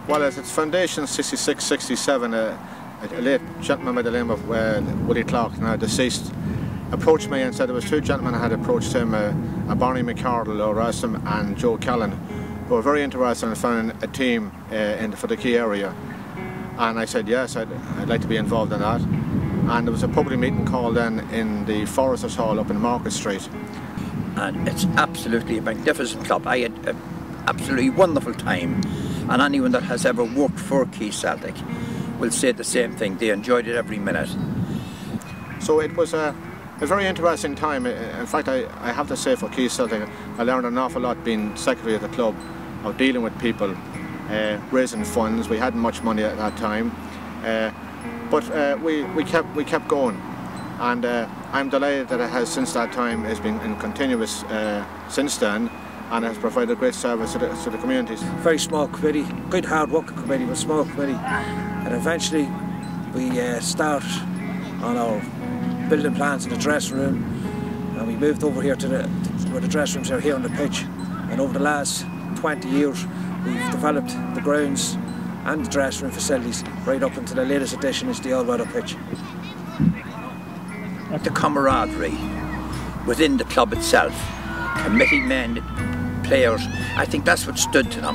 Well, at its foundation, 66, 67, a late gentleman by the name of Willie Clark, now deceased, approached me and said there was two gentlemen who had approached him, Barney McCardle, O'Rassom and Joe Callan, who were very interested in finding a team for the Quay area. And I said yes, I'd like to be involved in that. And there was a public meeting called then in the Foresters Hall up in Market Street. And it's absolutely a magnificent club. I had an absolutely wonderful time, and anyone that has ever worked for Quay Celtic will say the same thing. They enjoyed it every minute. So it was a very interesting time. In fact, I have to say for Quay Celtic, I learned an awful lot being secretary of the club, of dealing with people, raising funds. We hadn't much money at that time, but we kept going, and I'm delighted that it has since that time has been in continuous since then, and has provided great service to the communities. Very small committee, good hard working committee, but small committee, and eventually we start on our building plans in the dressing room, and we moved over here to where the dressing rooms are here on the pitch, and over the last 20 years we've developed the grounds and the dressing room facilities right up into the latest addition is the all-weather pitch. The camaraderie within the club itself, committee men, players, I think that's what stood to them.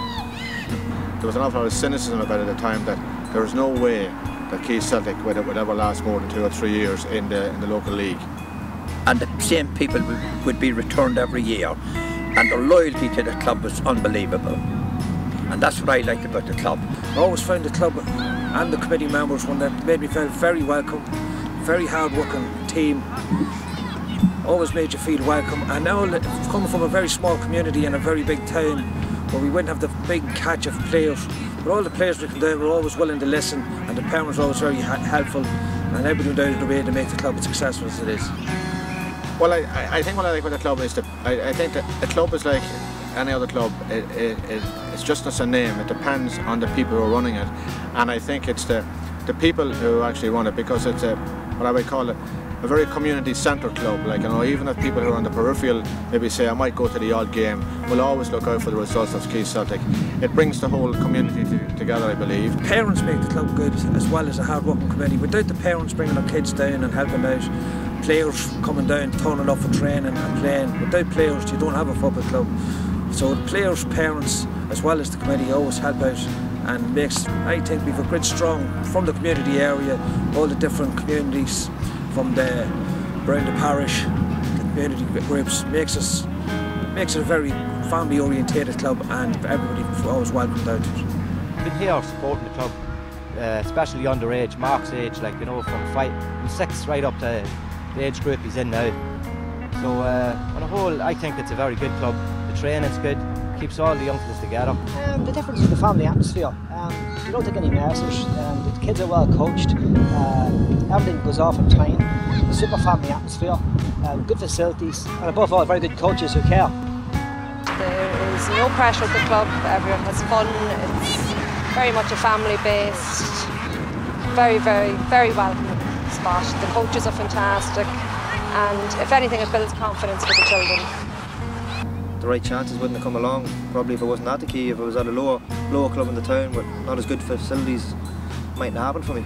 There was an awful lot of cynicism about it at the time that there was no way that Quay Celtic would ever last more than 2 or 3 years in the local league. And the same people would be returned every year, and their loyalty to the club was unbelievable. And that's what I liked about the club. I always found the club and the committee members one that made me feel very welcome, very hard-working team, always made you feel welcome. And now coming from a very small community in a very big town where we wouldn't have the big catch of players, but all the players we come down were always willing to listen, and the parents were always very helpful, and everybody went out of the way to make the club as successful as it is. Well, I think what I like about the club is that I think that the club is like any other club. It's just as a name. It depends on the people who are running it, and I think it's the people who actually run it, because it's what I would call a very community-centred club. Like, you know, even if people who are on the peripheral maybe say I might go to the odd game, we'll always look out for the results of Quay Celtic. It brings the whole community together, I believe. Parents make the club good, as well as a hard-working committee. Without the parents bringing their kids down and helping out, players coming down, turning up for training and playing. Without players, you don't have a football club. So the players, parents, as well as the committee, always help out, and makes, I think, we've a great strong from the community area, all the different communities from around the parish, the community groups, makes it a very family orientated club, and everybody's always welcomed out. Been here supporting the club, especially underage, Mark's age, like, you know, from 6 right up to the age group he's in now. So on a whole, I think it's a very good club. The training's good, keeps all the youngsters together. The difference is the family atmosphere. You don't take any message. The kids are well coached. Everything goes off on time. Super family atmosphere. Good facilities, and above all, very good coaches who care. There is no pressure at the club. Everyone has fun. It's very much a family-based, very, very, very welcoming spot. The coaches are fantastic, and if anything, it builds confidence for the children. The right chances wouldn't have come along probably if it wasn't at the Quay. If it was at a lower club in the town with not as good facilities, it mightn't happen for me.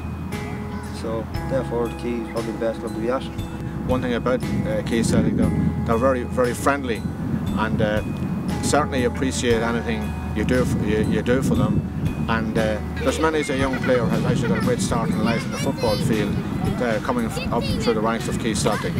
So therefore the Quay is probably the best club to be at. One thing about Quay Celtic, they're very, very friendly, and certainly appreciate anything you do for them. And there's many as a young player has actually got a great start in life in the football field, coming up through the ranks of Quay Celtic.